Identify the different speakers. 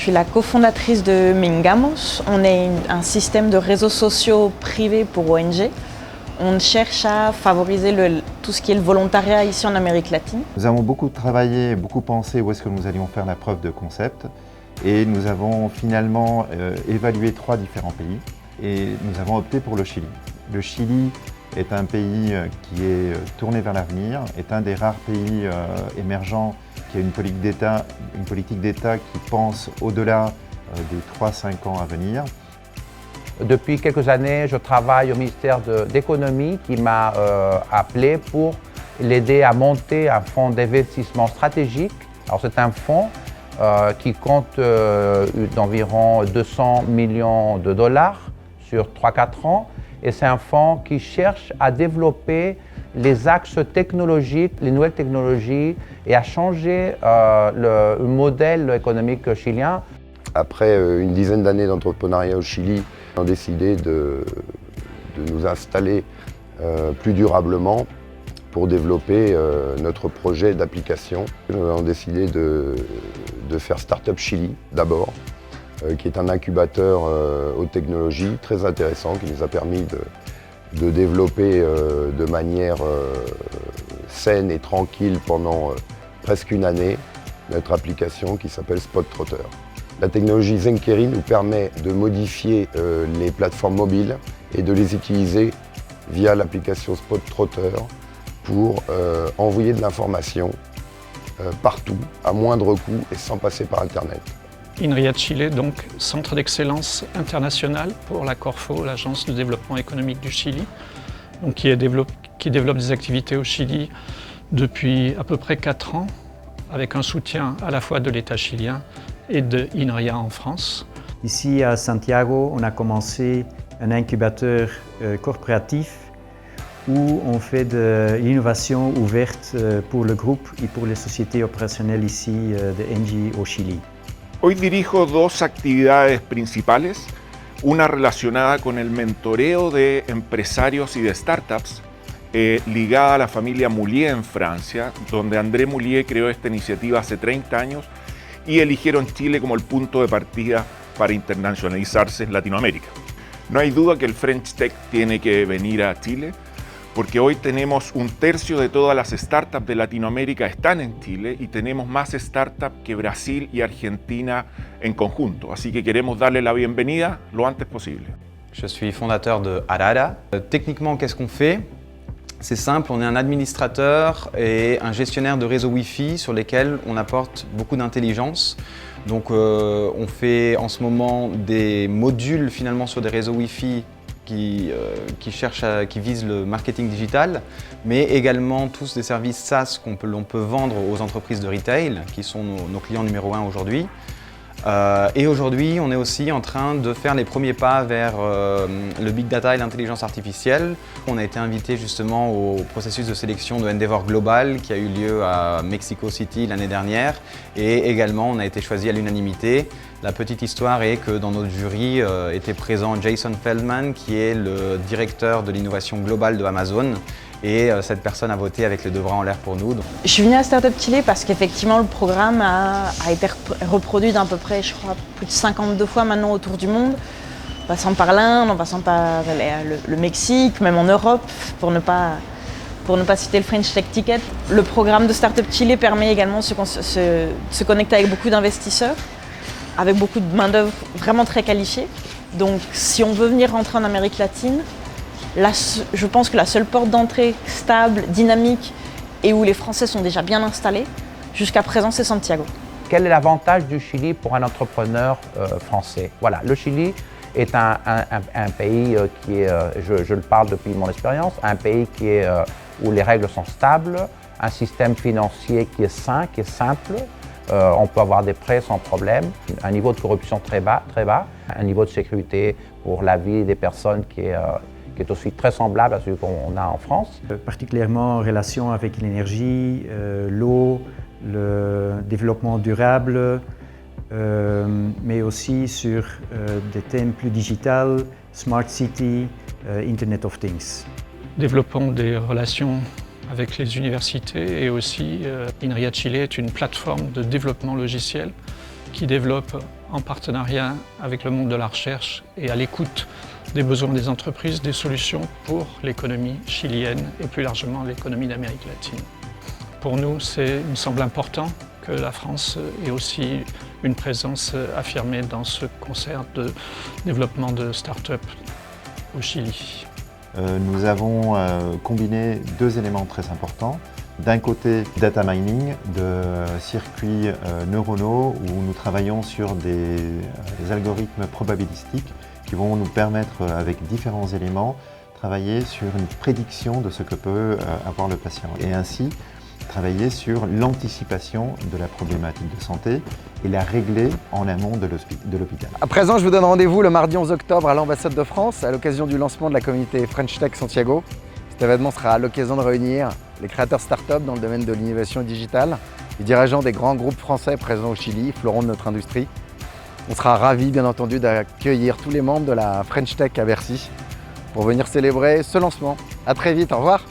Speaker 1: suis la cofondatrice de Mingamos. On est un système de réseaux sociaux privés pour ONG. On cherche à favoriser tout ce qui est le volontariat ici en Amérique latine.
Speaker 2: Nous avons beaucoup travaillé, beaucoup pensé où est-ce que nous allions faire la preuve de concept. Et nous avons finalement évalué 3 différents pays. Et nous avons opté pour le Chili. Le Chili est un pays qui est tourné vers l'avenir, est un des rares pays émergents qui a une politique d'État qui pense au-delà des 3-5 ans à venir.
Speaker 3: Depuis quelques années, je travaille au ministère d'économie qui m'a appelé pour l'aider à monter un fonds d'investissement stratégique. Alors c'est un fonds qui compte d'environ 200 millions de dollars sur 3-4 ans. Et c'est un fonds qui cherche à développer les axes technologiques, les nouvelles technologies et à changer le modèle économique chilien.
Speaker 4: Après une dizaine d'années d'entrepreneuriat au Chili, on a décidé de nous installer plus durablement pour développer notre projet d'application. Nous avons décidé de faire Startup Chili d'abord, qui est un incubateur haute technologie très intéressant qui nous a permis de développer de manière saine et tranquille pendant presque une année notre application qui s'appelle Spot Trotter. La technologie Zenkerry nous permet de modifier les plateformes mobiles et de les utiliser via l'application Spot Trotter pour envoyer de l'information partout, à moindre coût et sans passer par Internet.
Speaker 5: INRIA Chile, donc centre d'excellence international pour la Corfo, l'agence de développement économique du Chili, donc qui développe des activités au Chili depuis à peu près 4 ans, avec un soutien à la fois de l'État chilien et de INRIA en France.
Speaker 6: Ici à Santiago, on a commencé un incubateur corporatif où on fait de l'innovation ouverte pour le groupe et pour les sociétés opérationnelles ici de Engie au Chili.
Speaker 7: Hoy dirijo 2 actividades principales, una relacionada con el mentoreo de empresarios y de startups, ligada a la familia Moulier en Francia, donde André Moulier creó esta iniciativa hace 30 años y eligieron Chile como el punto de partida para internacionalizarse en Latinoamérica. No hay duda que el French Tech tiene que venir a Chile, porque hoy tenemos 1/3 de todas las startups de Latinoamérica están en Chile y tenemos más startups que Brasil y Argentina en conjunto. Así que queremos darle la bienvenida lo antes posible.
Speaker 8: Je suis fondateur de Arara. Techniquement, qu'est-ce qu'on fait? C'est simple, on est un administrateur et un gestionnaire de réseaux Wi-Fi sur lesquels on apporte beaucoup d'intelligence. Donc on fait en ce moment des modules finalement sur des réseaux Wi-Fi qui visent le marketing digital, mais également tous des services SaaS qu'on peut vendre aux entreprises de retail, qui sont nos clients numéro 1 aujourd'hui. Et aujourd'hui, on est aussi en train de faire les premiers pas vers le big data et l'intelligence artificielle. On a été invité justement au processus de sélection de Endeavor Global qui a eu lieu à Mexico City l'année dernière. Et également, on a été choisi à l'unanimité. La petite histoire est que dans notre jury était présent Jason Feldman, qui est le directeur de l'innovation globale de Amazon. Et cette personne a voté avec les 2 bras en l'air pour nous.
Speaker 1: Je suis venue à Startup Chile parce qu'effectivement le programme a été reproduit d'à peu près, je crois, plus de 52 fois maintenant autour du monde, en passant par l'Inde, en passant par le Mexique, même en Europe, pour ne pas citer le French Tech Ticket. Le programme de Startup Chile permet également de se connecter avec beaucoup d'investisseurs, avec beaucoup de main-d'œuvre vraiment très qualifiée. Donc si on veut venir rentrer en Amérique latine, je pense que la seule porte d'entrée stable, dynamique et où les Français sont déjà bien installés, jusqu'à présent, c'est Santiago.
Speaker 3: Quel est l'avantage du Chili pour un entrepreneur français? Voilà, le Chili est un pays qui est, je le parle depuis mon expérience, un pays où les règles sont stables, un système financier qui est sain, qui est simple. On peut avoir des prêts sans problème, un niveau de corruption très bas, un niveau de sécurité pour la vie des personnes qui est aussi très semblable à celui qu'on a en France.
Speaker 6: Particulièrement en relation avec l'énergie, l'eau, le développement durable, mais aussi sur des thèmes plus digitaux, Smart City, Internet of Things.
Speaker 5: Développons des relations avec les universités et aussi INRIA Chile est une plateforme de développement logiciel qui développe en partenariat avec le monde de la recherche et à l'écoute des besoins des entreprises, des solutions pour l'économie chilienne et plus largement l'économie d'Amérique latine. Pour nous, il me semble important que la France ait aussi une présence affirmée dans ce concert de développement de start-up au Chili.
Speaker 2: Nous avons combiné deux éléments très importants. D'un côté, data mining de circuits neuronaux où nous travaillons sur des algorithmes probabilistiques qui vont nous permettre, avec différents éléments, travailler sur une prédiction de ce que peut avoir le patient. Et ainsi, travailler sur l'anticipation de la problématique de santé et la régler en amont de l'hôpital.
Speaker 9: À présent, je vous donne rendez-vous le mardi 11 octobre à l'ambassade de France à l'occasion du lancement de la communauté French Tech Santiago. Cet événement sera à l'occasion de réunir les créateurs start-up dans le domaine de l'innovation digitale, les dirigeants des grands groupes français présents au Chili, fleurons de notre industrie. On sera ravis, bien entendu, d'accueillir tous les membres de la French Tech à Bercy pour venir célébrer ce lancement. À très vite, au revoir.